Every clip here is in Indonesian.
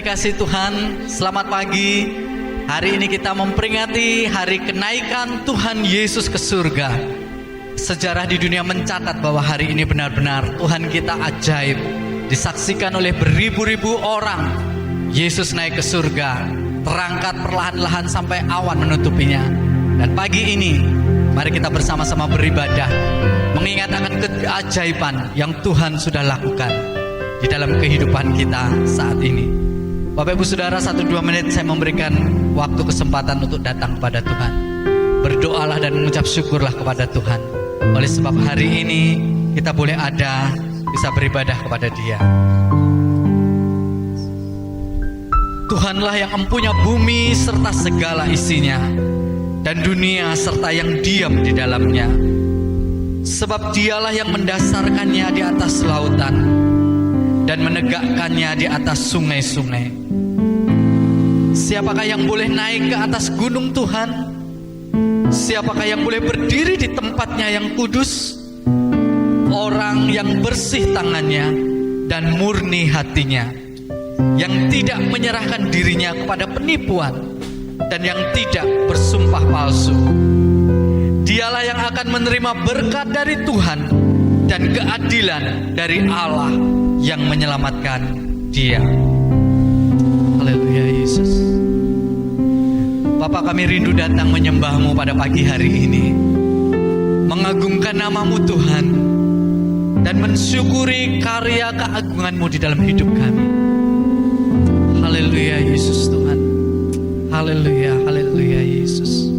dikasihi Tuhan, selamat pagi. Hari ini kita memperingati hari kenaikan Tuhan Yesus ke surga. Sejarah di dunia mencatat bahwa hari ini benar-benar Tuhan kita ajaib. Disaksikan oleh beribu-ribu orang. Yesus naik ke surga, terangkat perlahan-lahan sampai awan menutupinya. Dan pagi ini, mari kita bersama-sama beribadah, mengingat akan keajaiban yang Tuhan sudah lakukan di dalam kehidupan kita saat ini. Bapak Ibu Saudara, 1-2 menit saya memberikan waktu kesempatan untuk datang kepada Tuhan. Berdoalah dan mengucap syukurlah kepada Tuhan. Oleh sebab hari ini kita boleh ada, bisa beribadah kepada Dia. Tuhanlah yang empunya bumi serta segala isinya, dan dunia serta yang diam di dalamnya. Sebab Dialah yang mendasarkannya di atas lautan dan menegakkannya di atas sungai-sungai. Siapakah yang boleh naik ke atas gunung Tuhan? Siapakah yang boleh berdiri di tempatnya yang kudus? Orang yang bersih tangannya dan murni hatinya, yang tidak menyerahkan dirinya kepada penipuan dan yang tidak bersumpah palsu. Dialah yang akan menerima berkat dari Tuhan dan keadilan dari Allah yang menyelamatkan dia. Haleluya Yesus. Bapa, kami rindu datang menyembah-Mu pada pagi hari ini, mengagungkan nama-Mu Tuhan, dan mensyukuri karya keagungan-Mu di dalam hidup kami. Haleluya Yesus Tuhan. Haleluya, haleluya Yesus.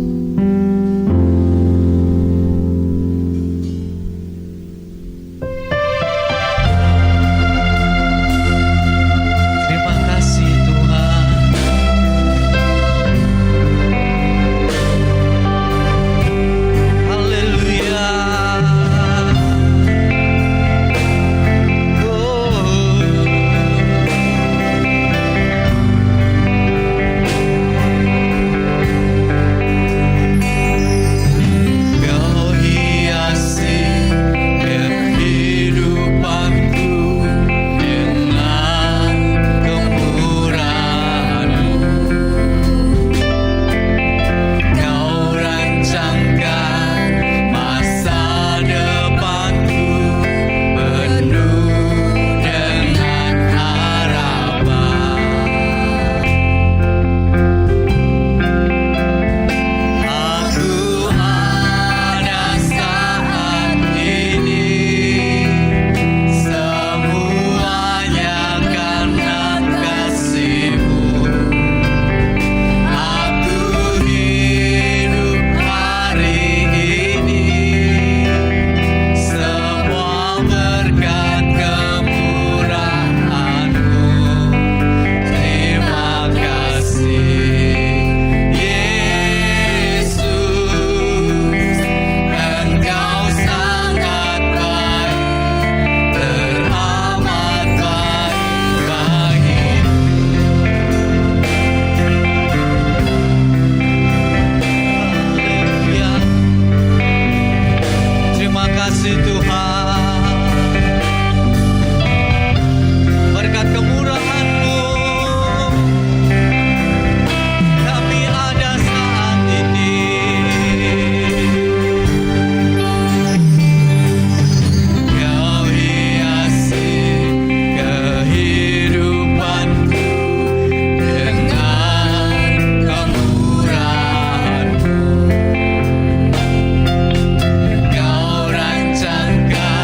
Kau rancangkan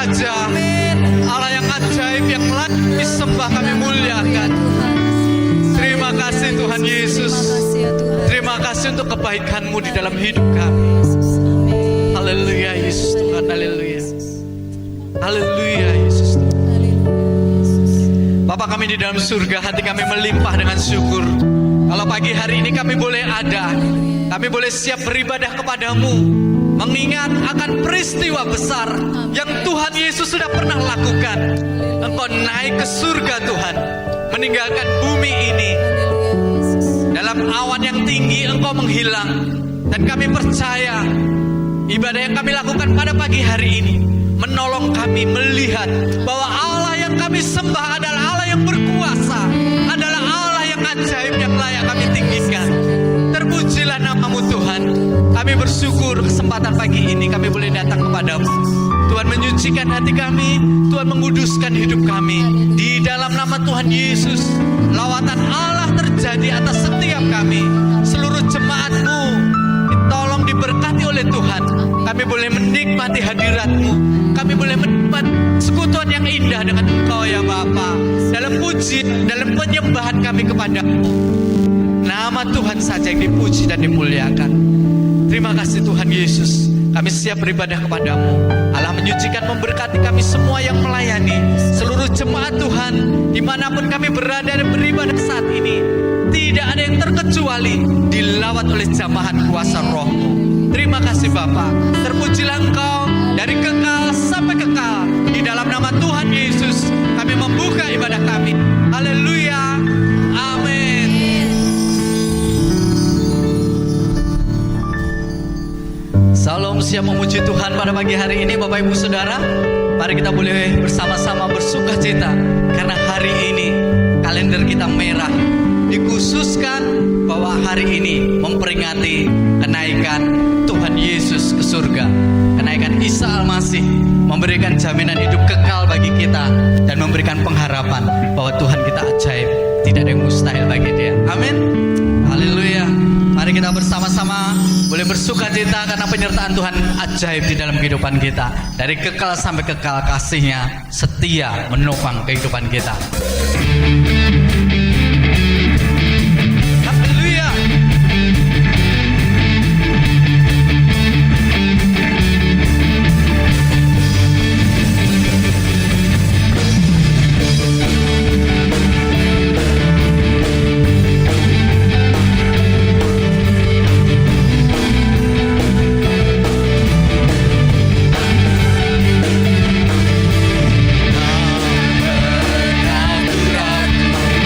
Raja, Allah yang ajaib, yang layak disembah, kami muliakan. Terima kasih Tuhan Yesus. Terima kasih untuk kebaikan-Mu di dalam hidup kami. Haleluya Yesus Tuhan, haleluya. Haleluya Yesus Tuhan. Bapa kami di dalam surga, hati kami melimpah dengan syukur. Kalau pagi hari ini kami boleh ada, kami boleh siap beribadah kepadamu, mengingat akan peristiwa besar yang Tuhan Yesus sudah pernah lakukan. Engkau naik ke surga Tuhan, meninggalkan bumi ini. Dalam awan yang tinggi Engkau menghilang. Dan kami percaya ibadah yang kami lakukan pada pagi hari ini menolong kami melihat bahwa Allah yang kami sembah adalah Allah yang berkuasa, adalah Allah yang ajaib, yang layak kami tinggikan. Terpujilah nama-Mu Tuhan. Kami bersyukur kesempatan pagi ini kami boleh datang kepadamu. Tuhan menyucikan hati kami, Tuhan menguduskan hidup kami. Di dalam nama Tuhan Yesus, lawatan Allah terjadi atas setiap kami. Seluruh jemaat-Mu tolong diberkati oleh Tuhan. Kami boleh menikmati hadirat-Mu, kami boleh menikmati sekutuan yang indah dengan Engkau ya Bapa. Dalam puji, dalam penyembahan kami kepadamu, nama Tuhan saja yang dipuji dan dimuliakan. Terima kasih Tuhan Yesus. Kami siap beribadah kepadamu. Allah menyucikan, memberkati kami semua yang melayani, seluruh jemaat Tuhan, dimanapun kami berada dan beribadah saat ini. Tidak ada yang terkecuali dilawat oleh jamahan kuasa Roh-Mu. Terima kasih Bapa. Terpujilah Engkau dari kekal sampai kekal. Di dalam nama Tuhan Yesus kami membuka ibadah kami. Haleluya. Amin. Salam, siap memuji Tuhan pada pagi hari ini Bapak Ibu Saudara. Mari kita boleh bersama-sama bersuka cita karena hari ini kalender kita merah. Dikhususkan bahwa hari ini memperingati kenaikan Tuhan Yesus ke surga. Kenaikan Isa Al-Masih memberikan jaminan hidup kekal bagi kita dan memberikan pengharapan bahwa Tuhan kita ajaib, tidak ada yang mustahil bagi Dia. Amin. Haleluya. Mari kita bersama-sama boleh bersuka cita karena penyertaan Tuhan ajaib di dalam kehidupan kita. Dari kekal sampai kekal kasih-Nya setia menopang kehidupan kita. Haleluya. Ragu-ragu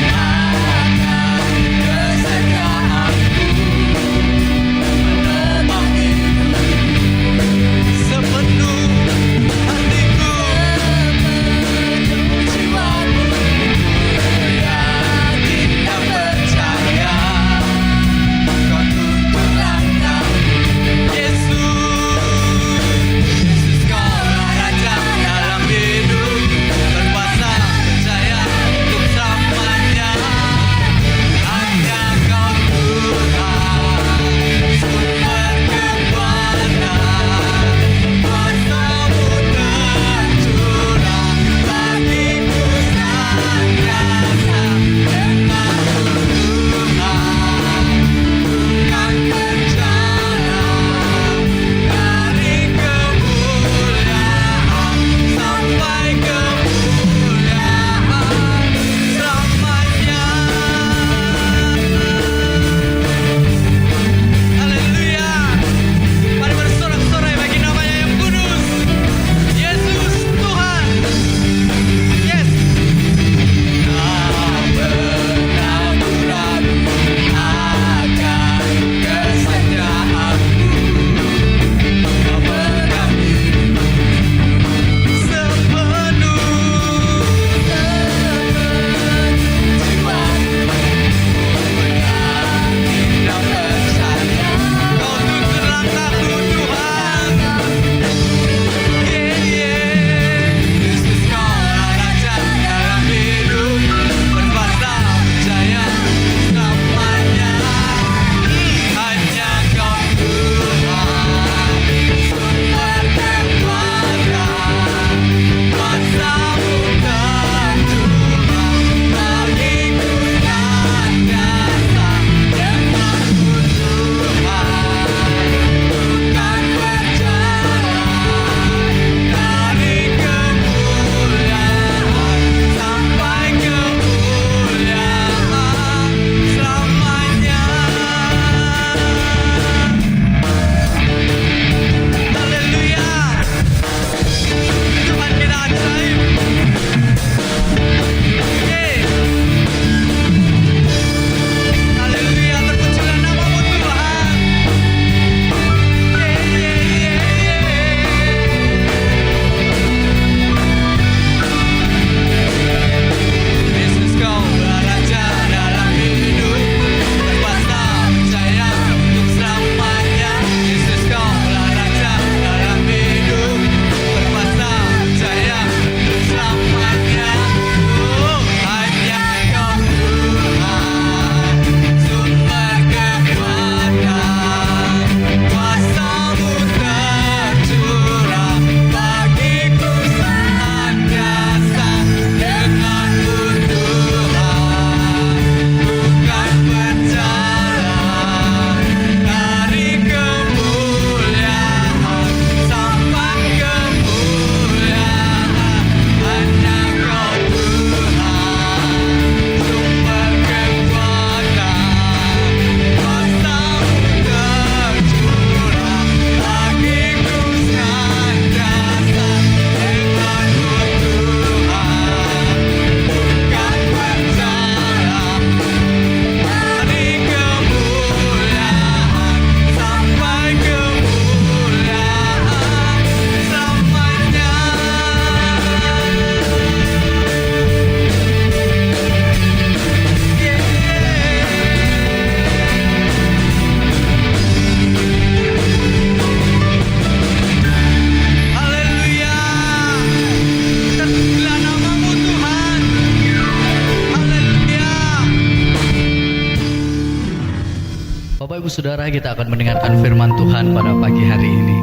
Saudara, kita akan mendengarkan firman Tuhan pada pagi hari ini.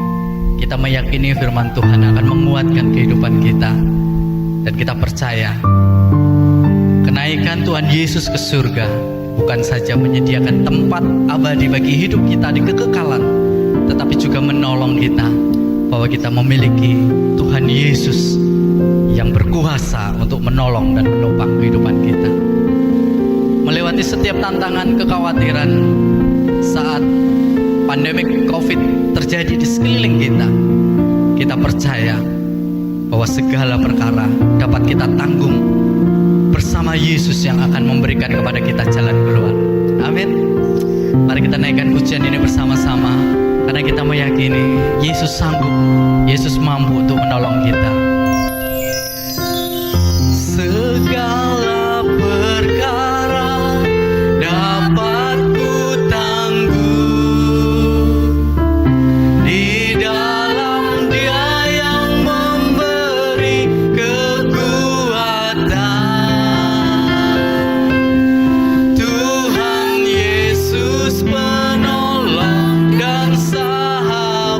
Kita meyakini firman Tuhan akan menguatkan kehidupan kita. Dan kita percaya kenaikan Tuhan Yesus ke surga bukan saja menyediakan tempat abadi bagi hidup kita di kekekalan, tetapi juga menolong kita bahwa kita memiliki Tuhan Yesus yang berkuasa untuk menolong dan menopang kehidupan kita. Melewati setiap tantangan, kekhawatiran saat pandemik COVID terjadi di sekeliling kita, kita percaya bahwa segala perkara dapat kita tanggung bersama Yesus yang akan memberikan kepada kita jalan keluar. Amin. Mari kita naikkan pujian ini bersama-sama, karena kita meyakini Yesus sanggup, Yesus mampu untuk menolong kita. Segala perkara dapat ku tanggung di dalam Dia yang memberi kekuatan. Tuhan Yesus penolong dan sahabat,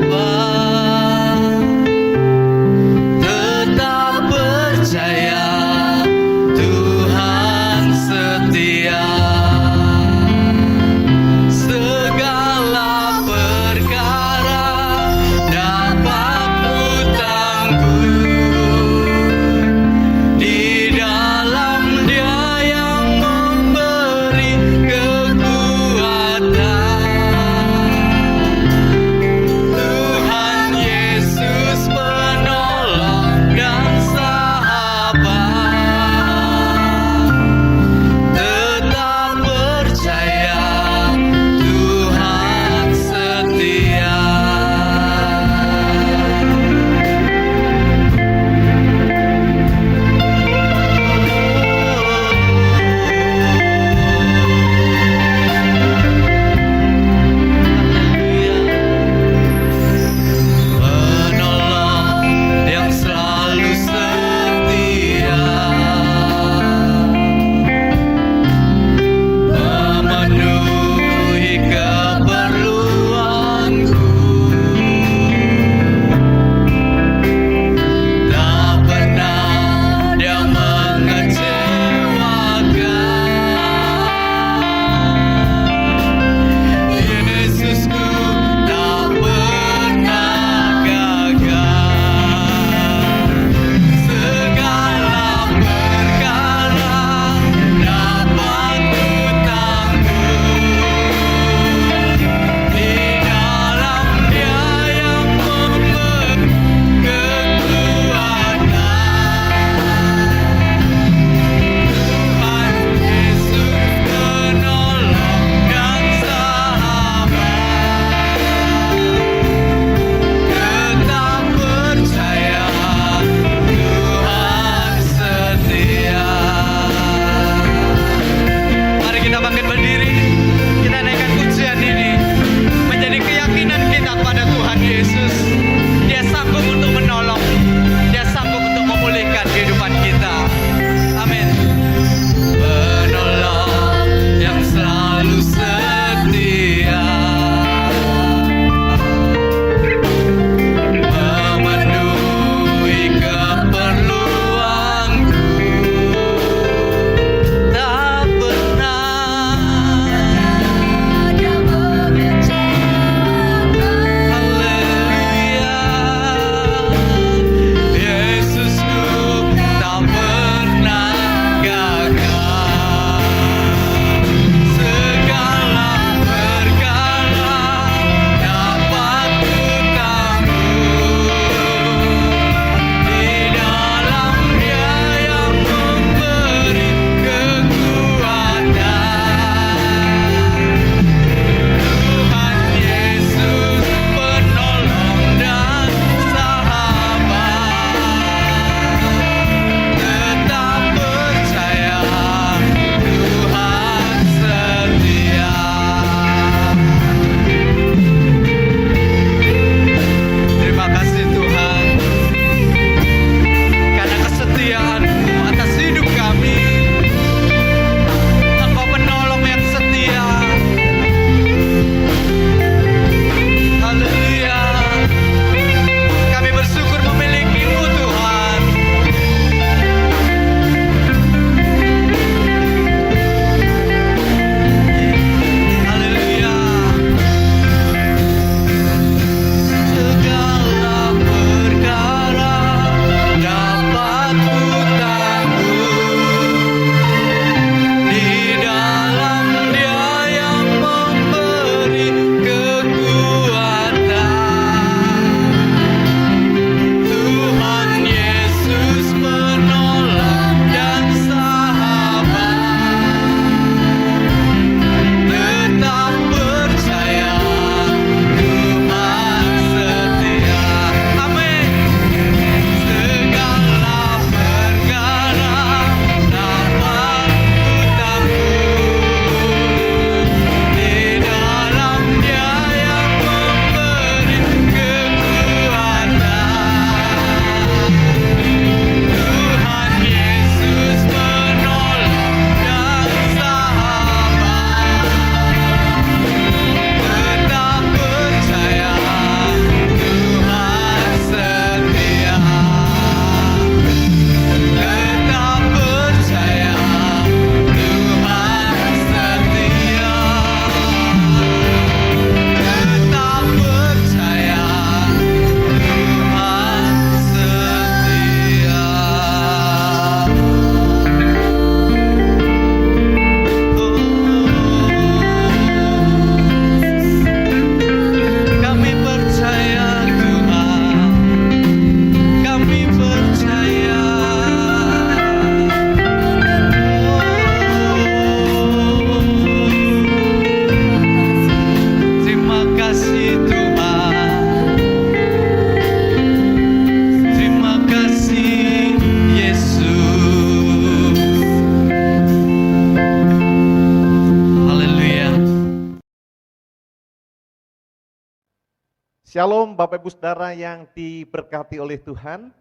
Shalom Bapak Ibu Saudara yang diberkati oleh Tuhan.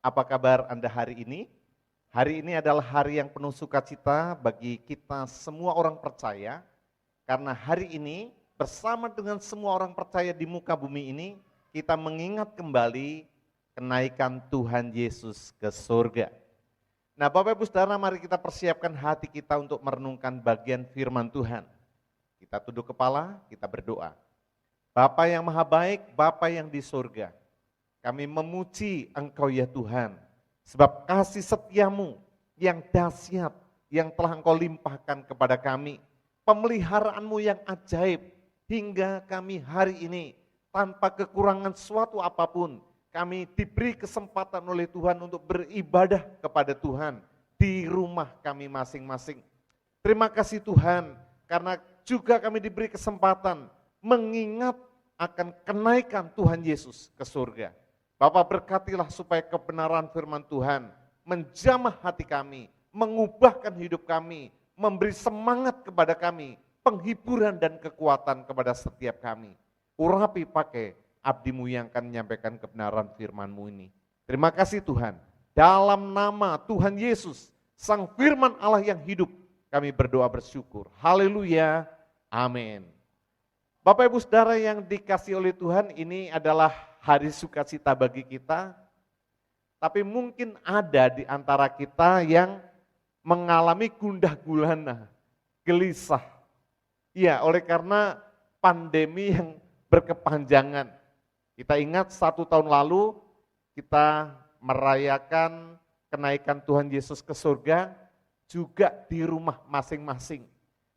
Apa kabar Anda hari ini? Hari ini adalah hari yang penuh sukacita bagi kita semua orang percaya. Karena hari ini bersama dengan semua orang percaya di muka bumi ini, kita mengingat kembali kenaikan Tuhan Yesus ke surga. Nah Bapak Ibu Saudara, mari kita persiapkan hati kita untuk merenungkan bagian firman Tuhan. Kita tunduk kepala, kita berdoa. Bapa yang maha baik, Bapa yang di surga, kami memuji Engkau ya Tuhan, sebab kasih setiamu yang dahsyat, yang telah Engkau limpahkan kepada kami, pemeliharaanmu yang ajaib, hingga kami hari ini, tanpa kekurangan suatu apapun, kami diberi kesempatan oleh Tuhan untuk beribadah kepada Tuhan di rumah kami masing-masing. Terima kasih Tuhan, karena juga kami diberi kesempatan mengingat akan kenaikan Tuhan Yesus ke surga. Bapak berkatilah supaya kebenaran firman Tuhan menjamah hati kami, mengubahkan hidup kami, memberi semangat kepada kami, penghiburan dan kekuatan kepada setiap kami. Urapi pakai abdimu yang akan menyampaikan kebenaran firman-Mu ini. Terima kasih Tuhan, dalam nama Tuhan Yesus, Sang Firman Allah yang hidup, kami berdoa bersyukur. Haleluya, amin. Bapak Ibu Saudara yang dikasih oleh Tuhan, ini adalah hari sukacita bagi kita. Tapi mungkin ada di antara kita yang mengalami gundah gulana, gelisah. Ya, oleh karena pandemi yang berkepanjangan. Kita ingat 1 tahun lalu kita merayakan kenaikan Tuhan Yesus ke surga juga di rumah masing-masing.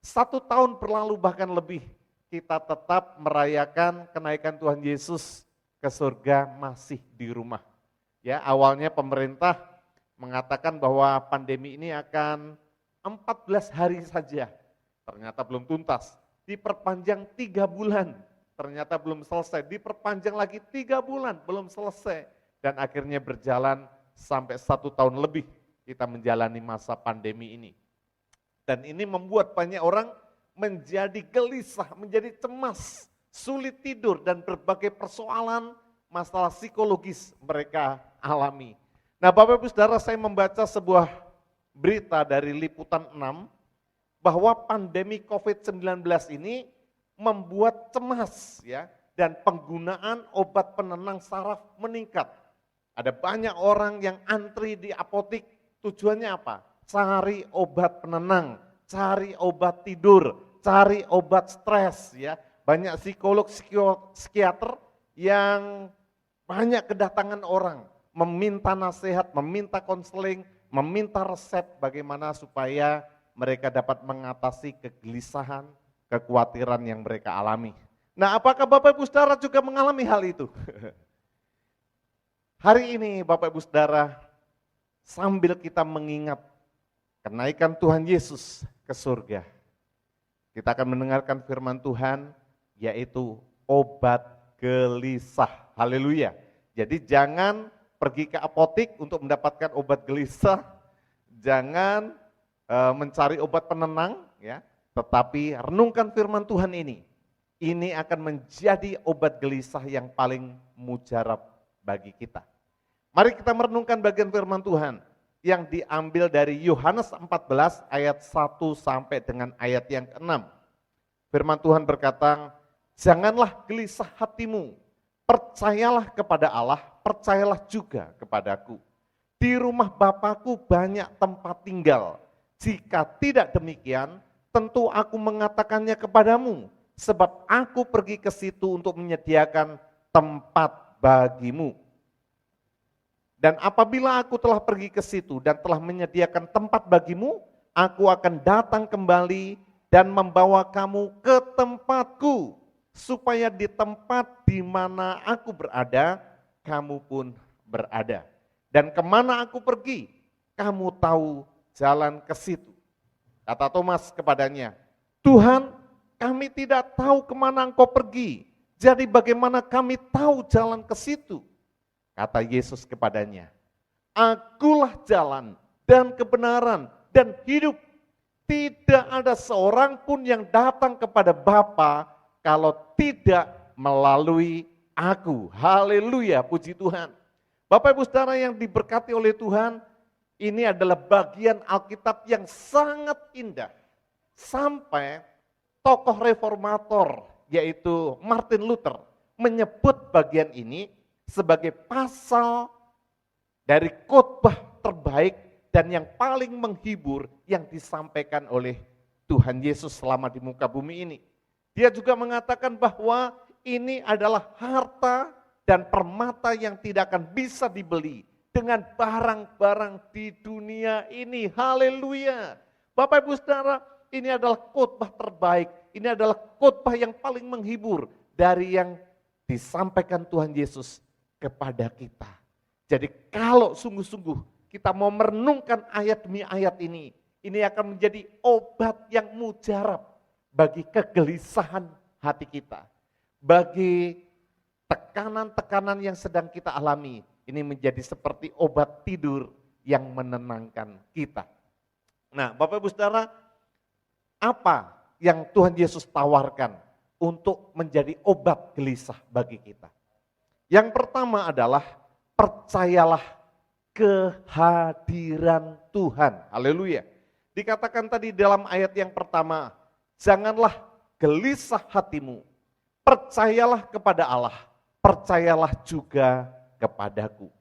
1 tahun berlalu bahkan lebih. Kita tetap merayakan kenaikan Tuhan Yesus ke surga masih di rumah. Ya, awalnya pemerintah mengatakan bahwa pandemi ini akan 14 hari saja. Ternyata belum tuntas. Diperpanjang 3 bulan. Ternyata belum selesai. Diperpanjang lagi 3 bulan, belum selesai. Dan akhirnya berjalan sampai 1 tahun lebih kita menjalani masa pandemi ini. Dan ini membuat banyak orang menjadi gelisah, menjadi cemas, sulit tidur dan berbagai persoalan, masalah psikologis mereka alami. Nah Bapak Ibu Saudara, saya membaca sebuah berita dari Liputan 6 bahwa pandemi COVID-19 ini membuat cemas ya, dan penggunaan obat penenang saraf meningkat. Ada banyak orang yang antri di apotik, tujuannya apa? Cari obat penenang, cari obat tidur, cari obat stres ya. Banyak psikolog, psikiater yang banyak kedatangan orang meminta nasihat, meminta konseling, meminta resep bagaimana supaya mereka dapat mengatasi kegelisahan, kekhawatiran yang mereka alami. Nah, apakah Bapak Ibu Saudara juga mengalami hal itu? Hari ini Bapak Ibu Saudara, sambil kita mengingat kenaikan Tuhan Yesus ke surga, kita akan mendengarkan firman Tuhan, yaitu obat gelisah. Haleluya. Jadi jangan pergi ke apotik untuk mendapatkan obat gelisah, jangan mencari obat penenang, ya, tetapi renungkan firman Tuhan ini. Ini akan menjadi obat gelisah yang paling mujarab bagi kita. Mari kita merenungkan bagian firman Tuhan yang diambil dari Yohanes 14 ayat 1 sampai dengan ayat yang ke-6. Firman Tuhan berkata, janganlah gelisah hatimu, percayalah kepada Allah, percayalah juga kepadaku. Di rumah Bapakku banyak tempat tinggal. Jika tidak demikian, tentu aku mengatakannya kepadamu, sebab aku pergi ke situ untuk menyediakan tempat bagimu. Dan apabila aku telah pergi ke situ dan telah menyediakan tempat bagimu, aku akan datang kembali dan membawa kamu ke tempatku, supaya di tempat di mana aku berada, kamu pun berada. Dan kemana aku pergi, kamu tahu jalan ke situ. Kata Thomas kepadanya, Tuhan, kami tidak tahu kemana Engkau pergi, jadi bagaimana kami tahu jalan ke situ? Kata Yesus kepadanya, Akulah jalan dan kebenaran dan hidup. Tidak ada seorang pun yang datang kepada Bapa kalau tidak melalui aku. Haleluya, puji Tuhan. Bapak Ibu Saudara yang diberkati oleh Tuhan, ini adalah bagian Alkitab yang sangat indah. Sampai tokoh reformator yaitu Martin Luther menyebut bagian ini sebagai pasal dari khotbah terbaik dan yang paling menghibur yang disampaikan oleh Tuhan Yesus selama di muka bumi ini. Dia juga mengatakan bahwa ini adalah harta dan permata yang tidak akan bisa dibeli dengan barang-barang di dunia ini. Haleluya. Bapak Ibu Saudara, ini adalah khotbah terbaik. Ini adalah khotbah yang paling menghibur dari yang disampaikan Tuhan Yesus kepada kita. Jadi kalau sungguh-sungguh kita mau merenungkan ayat demi ayat ini akan menjadi obat yang mujarab bagi kegelisahan hati kita. Bagi tekanan-tekanan yang sedang kita alami, ini menjadi seperti obat tidur yang menenangkan kita. Nah, Bapak Ibu Saudara, apa yang Tuhan Yesus tawarkan untuk menjadi obat gelisah bagi kita? Yang pertama adalah percayalah kehadiran Tuhan. Haleluya. Dikatakan tadi dalam ayat yang pertama, janganlah gelisah hatimu, percayalah kepada Allah, percayalah juga kepadaku.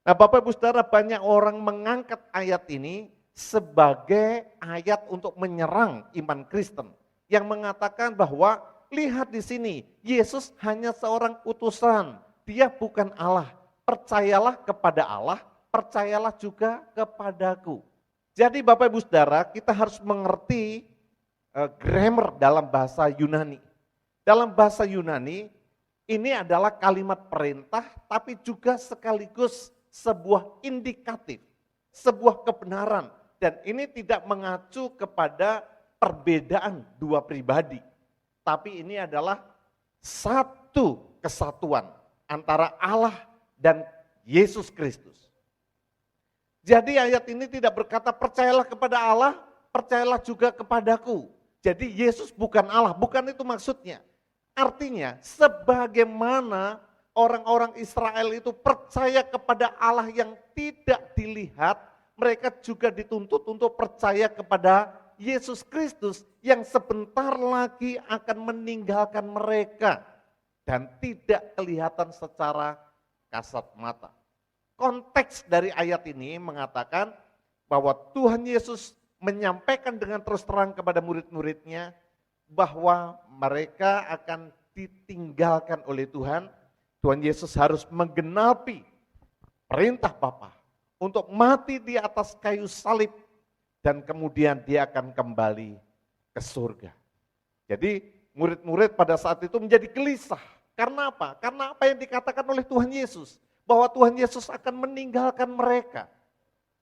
Nah, Bapak Ibu Saudara, banyak orang mengangkat ayat ini sebagai ayat untuk menyerang iman Kristen yang mengatakan bahwa lihat di sini, Yesus hanya seorang utusan, dia bukan Allah. Percayalah kepada Allah, percayalah juga kepadaku. Jadi Bapak Ibu Saudara, kita harus mengerti grammar dalam bahasa Yunani. Dalam bahasa Yunani, ini adalah kalimat perintah, tapi juga sekaligus sebuah indikatif, sebuah kebenaran. Dan ini tidak mengacu kepada perbedaan dua pribadi, tapi ini adalah satu kesatuan antara Allah dan Yesus Kristus. Jadi ayat ini tidak berkata percayalah kepada Allah, percayalah juga kepadaku. Jadi Yesus bukan Allah, bukan itu maksudnya. Artinya sebagaimana orang-orang Israel itu percaya kepada Allah yang tidak dilihat, mereka juga dituntut untuk percaya kepada Yesus Kristus yang sebentar lagi akan meninggalkan mereka dan tidak kelihatan secara kasat mata. Konteks dari ayat ini mengatakan bahwa Tuhan Yesus menyampaikan dengan terus terang kepada murid-muridnya bahwa mereka akan ditinggalkan oleh Tuhan. Tuhan Yesus harus menggenapi perintah Bapa untuk mati di atas kayu salib dan kemudian dia akan kembali ke surga. Jadi murid-murid pada saat itu menjadi gelisah. Karena apa? Karena apa yang dikatakan oleh Tuhan Yesus. Bahwa Tuhan Yesus akan meninggalkan mereka.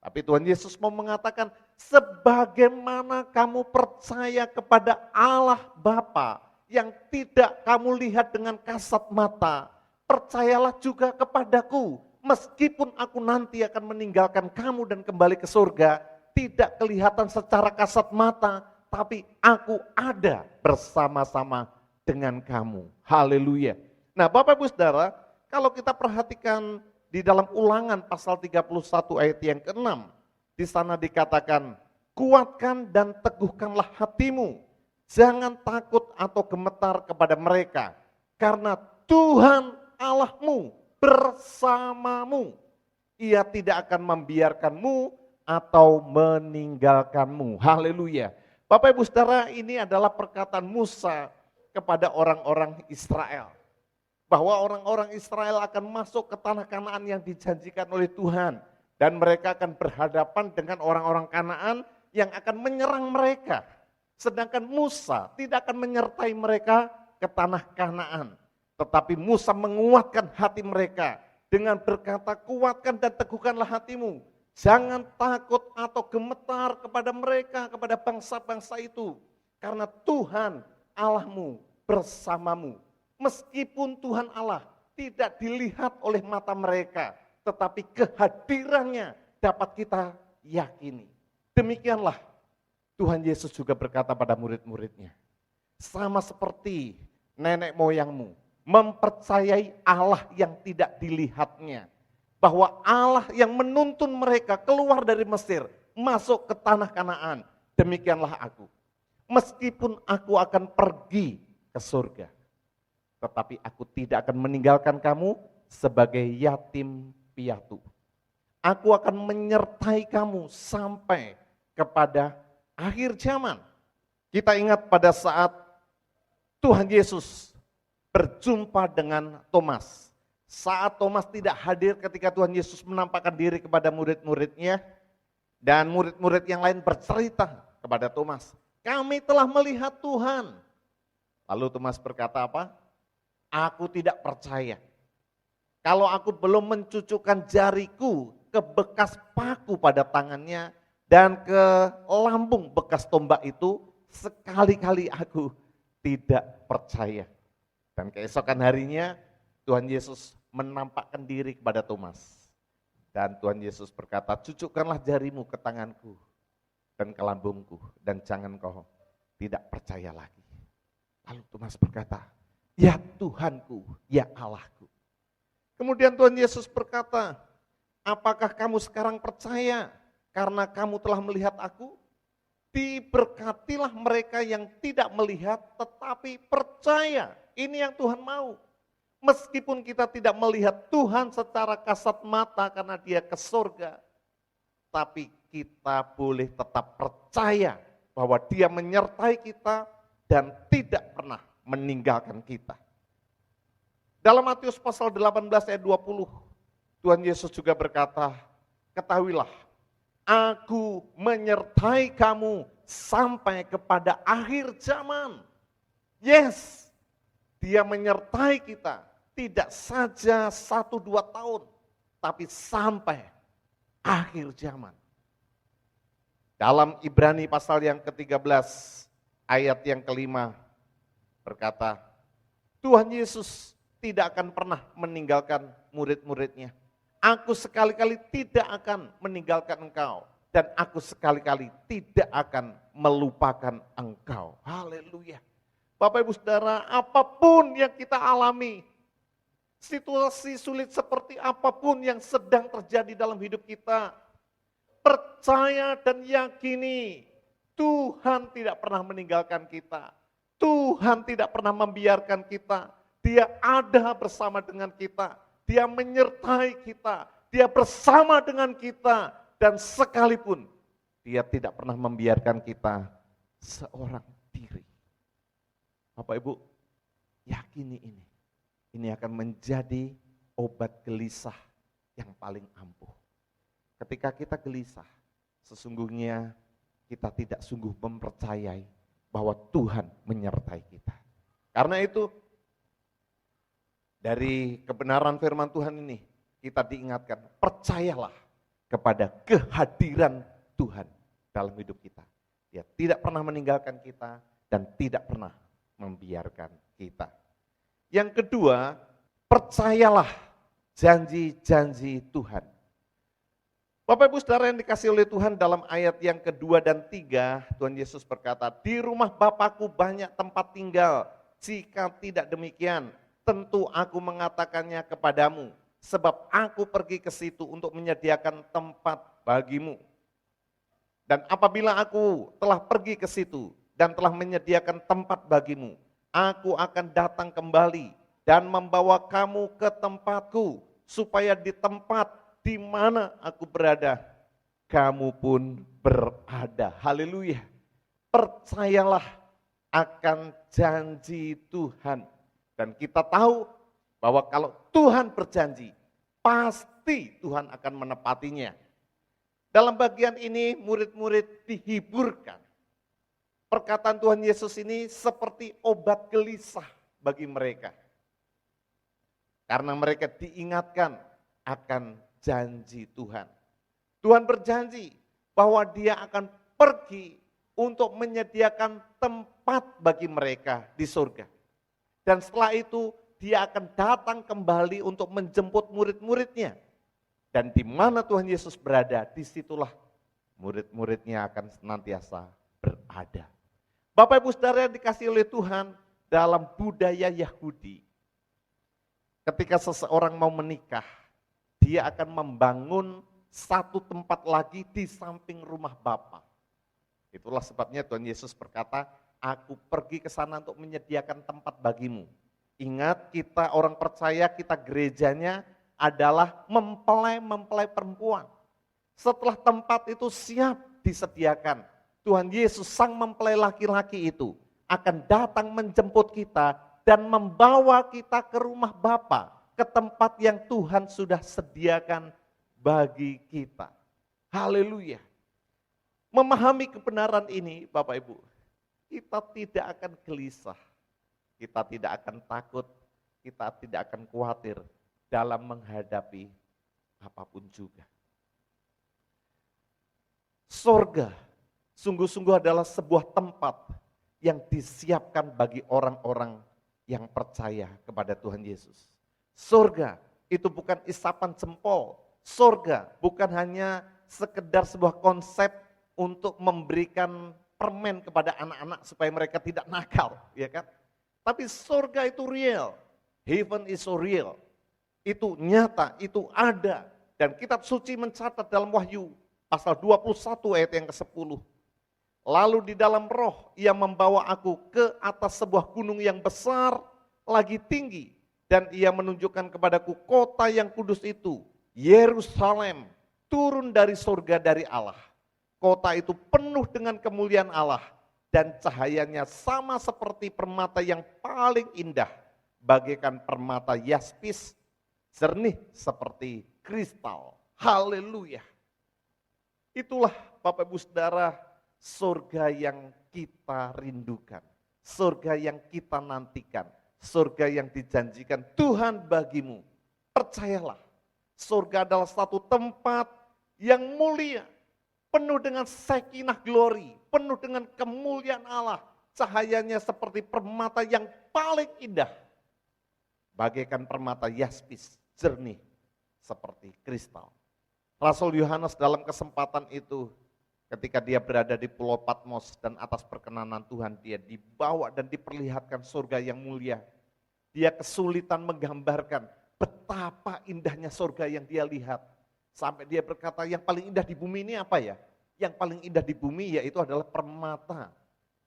Tapi Tuhan Yesus mau mengatakan, sebagaimana kamu percaya kepada Allah Bapa yang tidak kamu lihat dengan kasat mata, percayalah juga kepadaku. Meskipun aku nanti akan meninggalkan kamu dan kembali ke surga, tidak kelihatan secara kasat mata, tapi aku ada bersama-sama dengan kamu. Haleluya. Nah, Bapak Ibu Saudara, kalau kita perhatikan di dalam Ulangan pasal 31 ayat yang ke-6, di sana dikatakan, kuatkan dan teguhkanlah hatimu, jangan takut atau gemetar kepada mereka, karena Tuhan Allahmu bersamamu. Ia tidak akan membiarkanmu atau meninggalkanmu. Haleluya. Bapak Ibu Saudara, ini adalah perkataan Musa kepada orang-orang Israel. Bahwa orang-orang Israel akan masuk ke tanah Kanaan yang dijanjikan oleh Tuhan. Dan mereka akan berhadapan dengan orang-orang Kanaan yang akan menyerang mereka. Sedangkan Musa tidak akan menyertai mereka ke tanah Kanaan. Tetapi Musa menguatkan hati mereka dengan berkata, kuatkan dan teguhkanlah hatimu. Jangan takut atau gemetar kepada mereka, kepada bangsa-bangsa itu. Karena Tuhan Allahmu bersamamu. Meskipun Tuhan Allah tidak dilihat oleh mata mereka, tetapi kehadirannya dapat kita yakini. Demikianlah Tuhan Yesus juga berkata pada murid-muridnya, sama seperti nenek moyangmu mempercayai Allah yang tidak dilihatnya. Bahwa Allah yang menuntun mereka keluar dari Mesir, masuk ke tanah Kanaan. Demikianlah aku. Meskipun aku akan pergi ke surga, tetapi aku tidak akan meninggalkan kamu sebagai yatim piatu. Aku akan menyertai kamu sampai kepada akhir zaman. Kita ingat pada saat Tuhan Yesus berjumpa dengan Thomas. Saat Thomas tidak hadir ketika Tuhan Yesus menampakkan diri kepada murid-muridnya, dan murid-murid yang lain bercerita kepada Thomas, kami telah melihat Tuhan. Lalu Thomas berkata apa? Aku tidak percaya. Kalau aku belum mencucukkan jariku ke bekas paku pada tangannya dan ke lambung bekas tombak itu, sekali-kali aku tidak percaya. Dan keesokan harinya Tuhan Yesus menampakkan diri kepada Thomas. Dan Tuhan Yesus berkata, cucukkanlah jarimu ke tanganku dan ke lambungku, dan jangan kau tidak percaya lagi. Lalu Thomas berkata, ya Tuhanku, ya Allahku. Kemudian Tuhan Yesus berkata, apakah kamu sekarang percaya karena kamu telah melihat aku? Diberkatilah mereka yang tidak melihat tetapi percaya. Ini yang Tuhan mau. Meskipun kita tidak melihat Tuhan secara kasat mata karena dia ke surga, tapi kita boleh tetap percaya bahwa dia menyertai kita dan tidak pernah meninggalkan kita. Dalam Matius pasal 18 ayat 20, Tuhan Yesus juga berkata, ketahuilah, aku menyertai kamu sampai kepada akhir zaman. Yes, dia menyertai kita. Tidak saja 1-2 tahun, tapi sampai akhir zaman. Dalam Ibrani pasal yang ke-13, ayat yang ke-5 berkata, Tuhan Yesus tidak akan pernah meninggalkan murid-muridnya. Aku sekali-kali tidak akan meninggalkan engkau, dan aku sekali-kali tidak akan melupakan engkau. Haleluya. Bapak Ibu Saudara, apapun yang kita alami, situasi sulit seperti apapun yang sedang terjadi dalam hidup kita, percaya dan yakini Tuhan tidak pernah meninggalkan kita. Tuhan tidak pernah membiarkan kita. Dia ada bersama dengan kita. Dia menyertai kita. Dia bersama dengan kita. Dan sekalipun dia tidak pernah membiarkan kita seorang diri. Bapak Ibu, yakini ini. Ini akan menjadi obat gelisah yang paling ampuh. Ketika kita gelisah, sesungguhnya kita tidak sungguh mempercayai bahwa Tuhan menyertai kita. Karena itu, dari kebenaran firman Tuhan ini, kita diingatkan, percayalah kepada kehadiran Tuhan dalam hidup kita. Dia tidak pernah meninggalkan kita dan tidak pernah membiarkan kita. Yang kedua, percayalah janji-janji Tuhan. Bapak Ibu Saudara yang dikasih oleh Tuhan, dalam ayat yang kedua dan 3, Tuhan Yesus berkata, di rumah Bapakku banyak tempat tinggal, jika tidak demikian, tentu aku mengatakannya kepadamu, sebab aku pergi ke situ untuk menyediakan tempat bagimu. Dan apabila aku telah pergi ke situ dan telah menyediakan tempat bagimu, aku akan datang kembali dan membawa kamu ke tempatku, supaya di tempat di mana aku berada, kamu pun berada. Haleluya. Percayalah akan janji Tuhan. Dan kita tahu bahwa kalau Tuhan berjanji, pasti Tuhan akan menepatinya. Dalam bagian ini murid-murid dihiburkan. Perkataan Tuhan Yesus ini seperti obat gelisah bagi mereka. Karena mereka diingatkan akan janji Tuhan. Tuhan berjanji bahwa dia akan pergi untuk menyediakan tempat bagi mereka di surga. Dan setelah itu dia akan datang kembali untuk menjemput murid-muridnya. Dan di mana Tuhan Yesus berada, disitulah murid-muridnya akan senantiasa berada. Bapak Ibu Saudara yang dikasihi oleh Tuhan, dalam budaya Yahudi, ketika seseorang mau menikah, dia akan membangun satu tempat lagi di samping rumah Bapa. Itulah sebabnya Tuhan Yesus berkata, aku pergi ke sana untuk menyediakan tempat bagimu. Ingat, kita orang percaya, kita gerejanya adalah mempelai perempuan. Setelah tempat itu siap disediakan, Tuhan Yesus sang mempelai laki-laki itu akan datang menjemput kita dan membawa kita ke rumah Bapa, ke tempat yang Tuhan sudah sediakan bagi kita. Haleluya. Memahami kebenaran ini, Bapak Ibu, kita tidak akan gelisah, kita tidak akan takut, kita tidak akan khawatir dalam menghadapi apapun juga. Sorga sungguh-sungguh adalah sebuah tempat yang disiapkan bagi orang-orang yang percaya kepada Tuhan Yesus. Sorga itu bukan isapan jempol, sorga bukan hanya sekedar sebuah konsep untuk memberikan permen kepada anak-anak supaya mereka tidak nakal, ya kan? Tapi surga itu real, heaven is so real, itu nyata, itu ada. Dan kitab suci mencatat dalam Wahyu pasal 21 ayat yang ke-10. Lalu di dalam roh ia membawa aku ke atas sebuah gunung yang besar lagi tinggi, dan ia menunjukkan kepadaku kota yang kudus itu, Yerusalem, turun dari surga dari Allah. Kota itu penuh dengan kemuliaan Allah dan cahayanya sama seperti permata yang paling indah, bagaikan permata yaspis, jernih seperti kristal. Haleluya. Itulah Bapak Ibu Saudara, surga yang kita rindukan, surga yang kita nantikan, surga yang dijanjikan Tuhan bagimu. Percayalah, surga adalah satu tempat yang mulia, penuh dengan sakinah glory, penuh dengan kemuliaan Allah. Cahayanya seperti permata yang paling indah, bagaikan permata yaspis, jernih seperti kristal. Rasul Yohanes dalam kesempatan itu, ketika dia berada di Pulau Patmos dan atas perkenanan Tuhan, dia dibawa dan diperlihatkan surga yang mulia. Dia kesulitan menggambarkan betapa indahnya surga yang dia lihat. Sampai dia berkata, yang paling indah di bumi ini apa ya? Yang paling indah di bumi yaitu adalah permata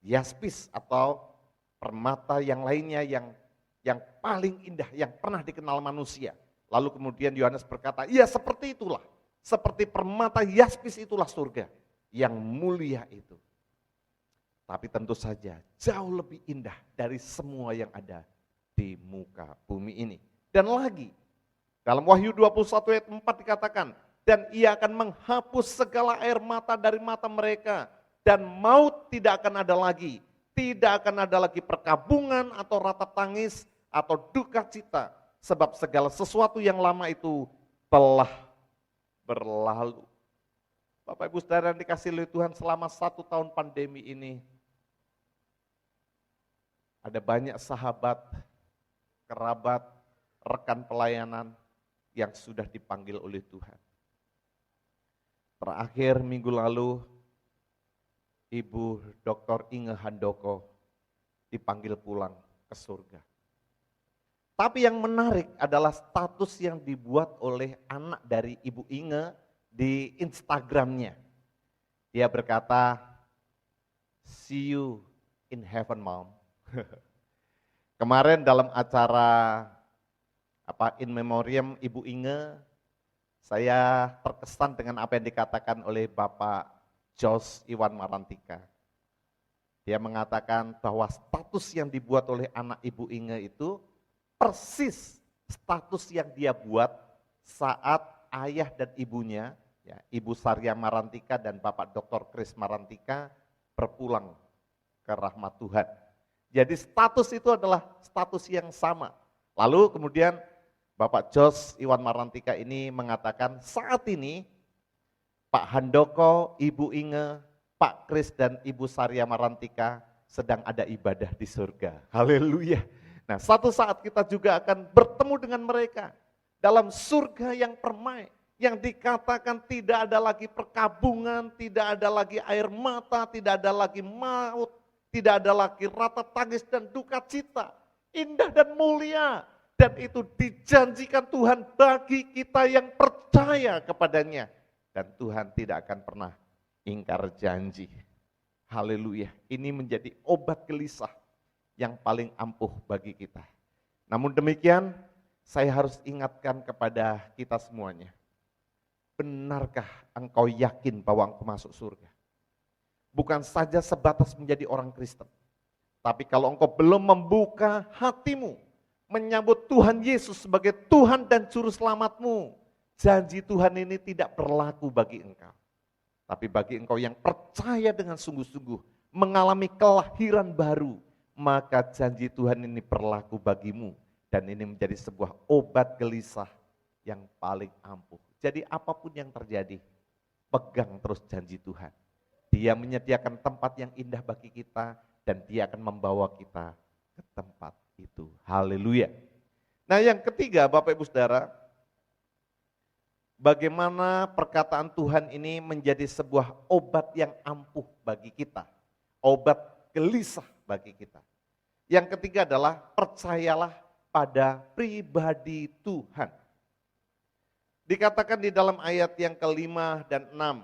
yaspis atau permata yang lainnya yang paling indah yang pernah dikenal manusia. Lalu kemudian Yohanes berkata, iya seperti itulah, seperti permata yaspis itulah surga yang mulia itu. Tapi tentu saja jauh lebih indah dari semua yang ada di muka bumi ini. Dan lagi, dalam Wahyu 21 ayat 4 dikatakan, dan ia akan menghapus segala air mata dari mata mereka, dan maut tidak akan ada lagi, tidak akan ada lagi perkabungan atau ratap tangis atau duka cita, sebab segala sesuatu yang lama itu telah berlalu. Bapak Ibu Saudara yang dikasihi oleh Tuhan, selama 1 tahun pandemi ini, ada banyak sahabat, kerabat, rekan pelayanan yang sudah dipanggil oleh Tuhan. Terakhir minggu lalu, Ibu Dr. Inge Handoko dipanggil pulang ke surga. Tapi yang menarik adalah status yang dibuat oleh anak dari Ibu Inge di Instagramnya. Dia berkata, see you in heaven, Mom. Kemarin dalam acara in memoriam Ibu Inge, saya terkesan dengan apa yang dikatakan oleh Bapak Jos Iwan Marantika. Dia mengatakan bahwa status yang dibuat oleh anak Ibu Inge itu persis status yang dia buat saat ayah dan ibunya, ya, Ibu Sarya Marantika dan Bapak Dr. Kris Marantika berpulang ke rahmat Tuhan. Jadi status itu adalah status yang sama. Lalu kemudian Bapak Jos Iwan Marantika ini mengatakan saat ini Pak Handoko, Ibu Inge, Pak Kris dan Ibu Sarya Marantika sedang ada ibadah di surga. Haleluya. Nah, suatu saat kita juga akan bertemu dengan mereka dalam surga yang permai, yang dikatakan tidak ada lagi perkabungan, tidak ada lagi air mata, tidak ada lagi maut, tidak ada lagi ratap tangis dan duka cita. Indah dan mulia. dan itu dijanjikan Tuhan bagi kita yang percaya kepadanya. Dan Tuhan tidak akan pernah ingkar janji. Haleluya, ini menjadi obat gelisah yang paling ampuh bagi kita. Namun demikian, saya harus ingatkan kepada kita semuanya. Benarkah engkau yakin bahwa engkau masuk surga? Bukan saja sebatas menjadi orang Kristen. Tapi kalau engkau belum membuka hatimu, menyambut Tuhan Yesus sebagai Tuhan dan Juru Selamatmu, janji Tuhan ini tidak berlaku bagi engkau. Tapi bagi engkau yang percaya dengan sungguh-sungguh, mengalami kelahiran baru, maka janji Tuhan ini berlaku bagimu. Dan ini menjadi sebuah obat gelisah yang paling ampuh. Jadi apapun yang terjadi, pegang terus janji Tuhan. Dia menyediakan tempat yang indah bagi kita, dan dia akan membawa kita ke tempat itu. Haleluya. Nah yang ketiga Bapak Ibu Saudara, bagaimana perkataan Tuhan ini menjadi sebuah obat yang ampuh bagi kita. Obat gelisah bagi kita. Yang ketiga adalah percayalah pada pribadi Tuhan. Dikatakan di dalam ayat yang kelima dan 6.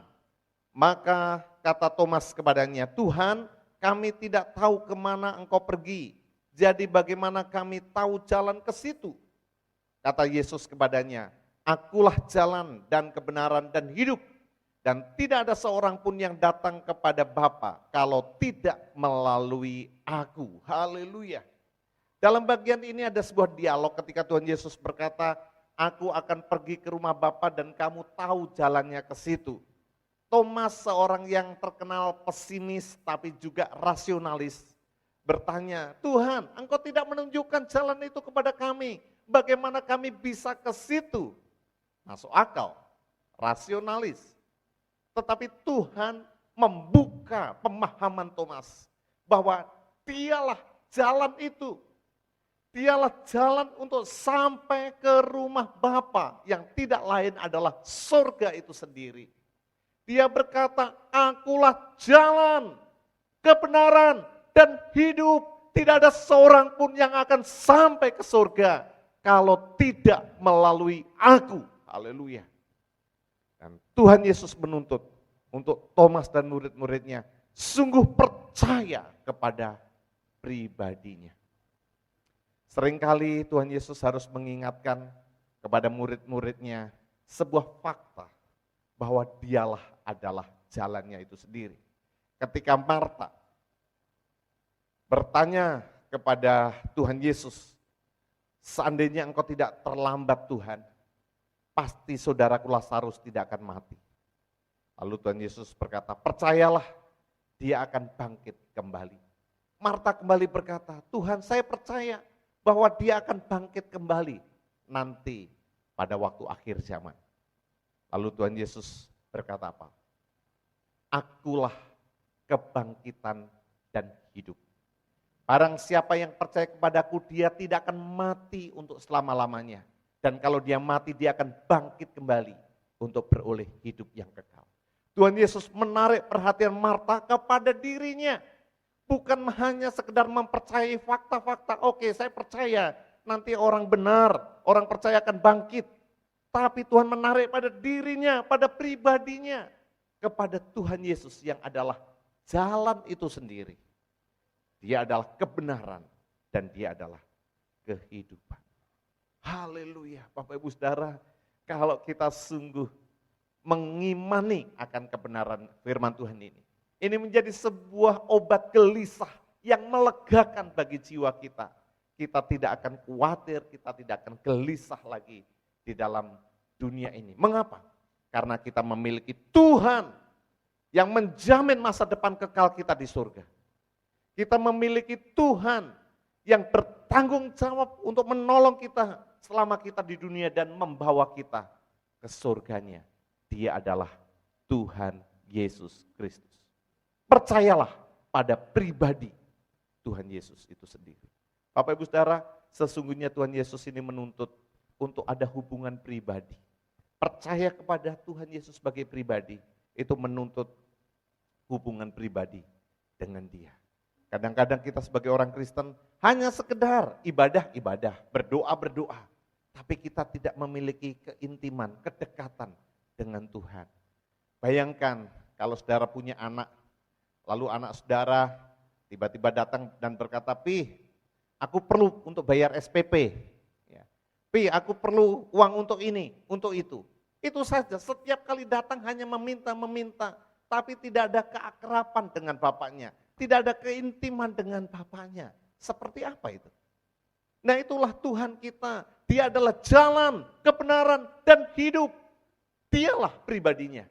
Maka kata Thomas kepadanya, Tuhan, kami tidak tahu kemana engkau pergi. Jadi bagaimana kami tahu jalan ke situ? Kata Yesus kepadanya, akulah jalan dan kebenaran dan hidup. Dan tidak ada seorang pun yang datang kepada Bapa kalau tidak melalui aku. Haleluya. Dalam bagian ini ada sebuah dialog ketika Tuhan Yesus berkata, aku akan pergi ke rumah Bapa dan kamu tahu jalannya ke situ. Thomas, seorang yang terkenal pesimis tapi juga rasionalis, bertanya, Tuhan, engkau tidak menunjukkan jalan itu kepada kami. Bagaimana kami bisa ke situ? Masuk akal, rasionalis. Tetapi Tuhan membuka pemahaman Thomas bahwa dialah jalan itu. Dialah jalan untuk sampai ke rumah Bapa yang tidak lain adalah surga itu sendiri. Dia berkata, akulah jalan, kebenaran, dan hidup. Tidak ada seorang pun yang akan sampai ke surga kalau tidak melalui aku. Haleluya. Dan Tuhan Yesus menuntut untuk Thomas dan murid-muridnya sungguh percaya kepada pribadinya. Seringkali Tuhan Yesus harus mengingatkan kepada murid-muridnya sebuah fakta bahwa dialah adalah jalannya itu sendiri. Ketika Marta bertanya kepada Tuhan Yesus, seandainya engkau tidak terlambat Tuhan, pasti saudaraku Lazarus tidak akan mati. Lalu Tuhan Yesus berkata, percayalah dia akan bangkit kembali. Marta kembali berkata, Tuhan saya percaya bahwa dia akan bangkit kembali nanti pada waktu akhir zaman. Lalu Tuhan Yesus berkata apa? Akulah kebangkitan dan hidup. Barang siapa yang percaya kepadaku, dia tidak akan mati untuk selama-lamanya. Dan kalau dia mati, dia akan bangkit kembali untuk beroleh hidup yang kekal. Tuhan Yesus menarik perhatian Marta kepada dirinya. Bukan hanya sekedar mempercayai fakta-fakta, oke saya percaya nanti orang benar, orang percaya akan bangkit. Tapi Tuhan menarik pada dirinya, pada pribadinya, kepada Tuhan Yesus yang adalah jalan itu sendiri. Dia adalah kebenaran dan dia adalah kehidupan. Haleluya, Bapak Ibu Saudara, kalau kita sungguh mengimani akan kebenaran firman Tuhan ini menjadi sebuah obat gelisah yang melegakan bagi jiwa kita. Kita tidak akan khawatir, kita tidak akan gelisah lagi di dalam dunia ini. Mengapa? Karena kita memiliki Tuhan yang menjamin masa depan kekal kita di surga. Kita memiliki Tuhan yang bertanggung jawab untuk menolong kita selama kita di dunia dan membawa kita ke surganya. Dia adalah Tuhan Yesus Kristus. Percayalah pada pribadi Tuhan Yesus itu sendiri. Bapak Ibu Saudara, sesungguhnya Tuhan Yesus ini menuntut untuk ada hubungan pribadi. Percaya kepada Tuhan Yesus sebagai pribadi, itu menuntut hubungan pribadi dengan Dia. Kadang-kadang kita sebagai orang Kristen Hanya sekedar ibadah-ibadah, berdoa-berdoa. Tapi kita tidak memiliki keintiman, kedekatan dengan Tuhan. Bayangkan kalau saudara punya anak, lalu anak saudara tiba-tiba datang dan berkata, "Pi, aku perlu untuk bayar SPP. Ya. Pi, aku perlu uang untuk ini, untuk itu." Itu saja, setiap kali datang hanya meminta, tapi tidak ada keakraban dengan bapaknya. Tidak ada keintiman dengan bapaknya. Seperti apa itu? Nah, itulah Tuhan kita. Dia adalah jalan, kebenaran, dan hidup. Dialah pribadinya.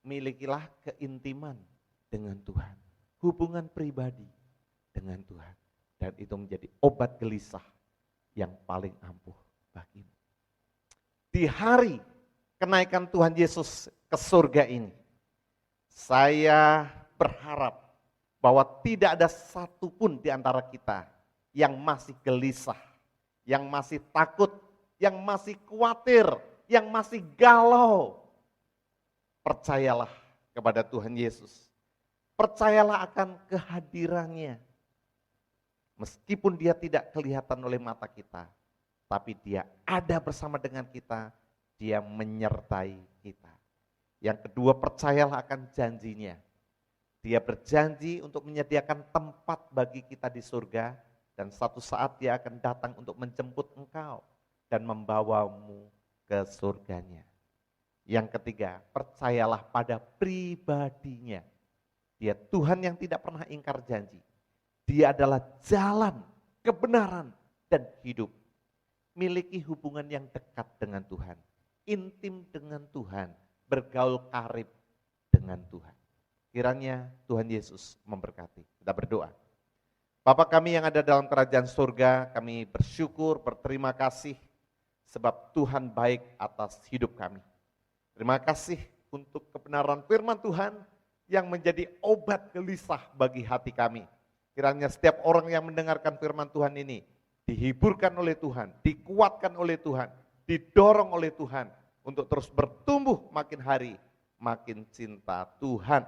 Milikilah keintiman dengan Tuhan. Hubungan pribadi dengan Tuhan. Dan itu menjadi obat gelisah yang paling ampuh bagimu. Di hari kenaikan Tuhan Yesus ke surga ini, saya berharap bahwa tidak ada satupun di antara kita yang masih gelisah, yang masih takut, yang masih khawatir, yang masih galau. Percayalah kepada Tuhan Yesus. Percayalah akan kehadirannya. Meskipun dia tidak kelihatan oleh mata kita, tapi dia ada bersama dengan kita, dia menyertai kita. Yang kedua, percayalah akan janjinya. Dia berjanji untuk menyediakan tempat bagi kita di surga, dan suatu saat dia akan datang untuk menjemput engkau dan membawamu ke surganya. Yang ketiga, percayalah pada pribadinya. Dia Tuhan yang tidak pernah ingkar janji. Dia adalah jalan, kebenaran, dan hidup. Miliki hubungan yang dekat dengan Tuhan, intim dengan Tuhan, bergaul karib dengan Tuhan. Kiranya Tuhan Yesus memberkati. Kita berdoa. Bapa kami yang ada dalam kerajaan surga, kami bersyukur, berterima kasih sebab Tuhan baik atas hidup kami. Terima kasih untuk kebenaran firman Tuhan yang menjadi obat gelisah bagi hati kami. Kiranya setiap orang yang mendengarkan firman Tuhan ini dihiburkan oleh Tuhan, dikuatkan oleh Tuhan, didorong oleh Tuhan untuk terus bertumbuh makin hari, makin cinta Tuhan.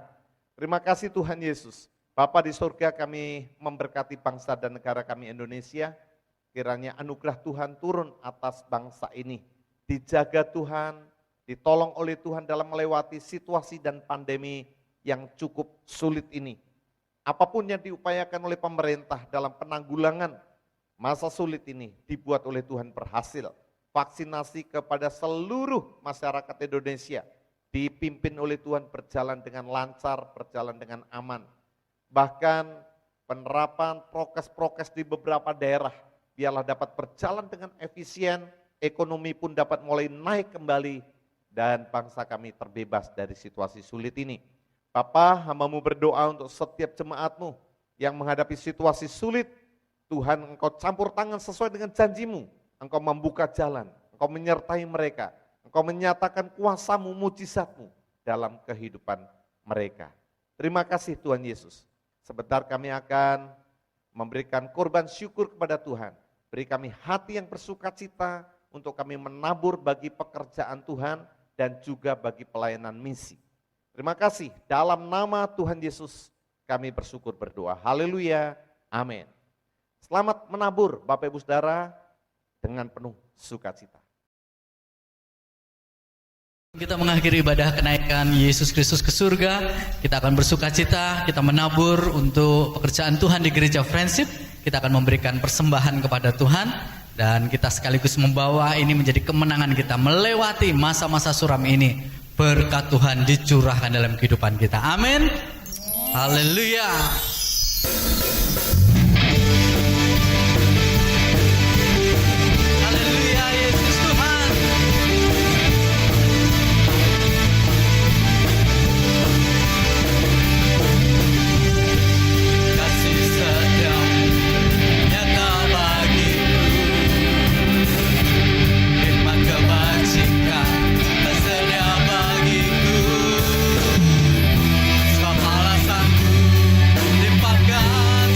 Terima kasih Tuhan Yesus. Bapa di surga, kami memberkati bangsa dan negara kami Indonesia. Kiranya anugerah Tuhan turun atas bangsa ini. Dijaga Tuhan, ditolong oleh Tuhan dalam melewati situasi dan pandemi yang cukup sulit ini. Apapun yang diupayakan oleh pemerintah dalam penanggulangan masa sulit ini dibuat oleh Tuhan berhasil. Vaksinasi kepada seluruh masyarakat Indonesia dipimpin oleh Tuhan berjalan dengan lancar, berjalan dengan aman. Bahkan penerapan prokes-prokes di beberapa daerah biarlah dapat berjalan dengan efisien, ekonomi pun dapat mulai naik kembali, dan bangsa kami terbebas dari situasi sulit ini. Bapa, hamba-Mu berdoa untuk setiap jemaat-Mu yang menghadapi situasi sulit. Tuhan, Engkau campur tangan sesuai dengan janji-Mu. Engkau membuka jalan, Engkau menyertai mereka, Engkau menyatakan kuasa-Mu, mujizat-Mu dalam kehidupan mereka. Terima kasih Tuhan Yesus. Sebentar kami akan memberikan korban syukur kepada Tuhan. Beri kami hati yang bersukacita untuk kami menabur bagi pekerjaan Tuhan dan juga bagi pelayanan misi. Terima kasih, dalam nama Tuhan Yesus kami bersyukur berdoa. Haleluya, amin. Selamat menabur Bapak Ibu Saudara dengan penuh sukacita. Kita mengakhiri ibadah kenaikan Yesus Kristus ke surga. Kita akan bersukacita, kita menabur untuk pekerjaan Tuhan di gereja Friendship. Kita akan memberikan persembahan kepada Tuhan. Dan kita sekaligus membawa ini menjadi kemenangan kita melewati masa-masa suram ini. Berkat Tuhan dicurahkan dalam kehidupan kita. Amin. Haleluya. Haleluya, Yesus Tuhan. Kasih setiamu nyata bagiku, firman kebajikan tersedia bagiku. Sebab alasanku limpahkan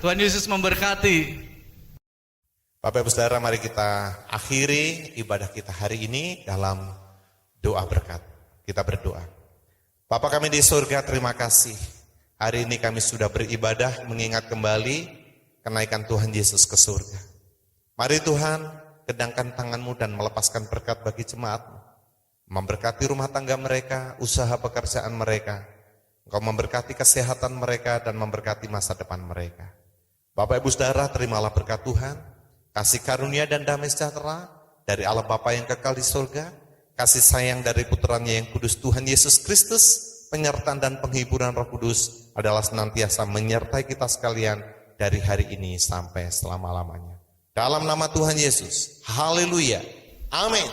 Tuhan Yesus memberkati. Bapak Ibu Saudara, mari kita akhiri ibadah kita hari ini dalam doa berkat. Kita berdoa. Bapa kami di surga, terima kasih. Hari ini kami sudah beribadah mengingat kembali kenaikan Tuhan Yesus ke surga. Mari Tuhan, kedangkan tangan-Mu dan melepaskan berkat bagi jemaat-Mu. Memberkati rumah tangga mereka, usaha pekerjaan mereka. Engkau memberkati kesehatan mereka dan memberkati masa depan mereka. Bapak Ibu Saudara, terimalah berkat Tuhan. Kasih karunia dan damai sejahtera dari Allah Bapa yang kekal di surga, kasih sayang dari putranya yang kudus Tuhan Yesus Kristus, penyertaan dan penghiburan Roh Kudus adalah senantiasa menyertai kita sekalian dari hari ini sampai selama-lamanya. Dalam nama Tuhan Yesus, haleluya, amin.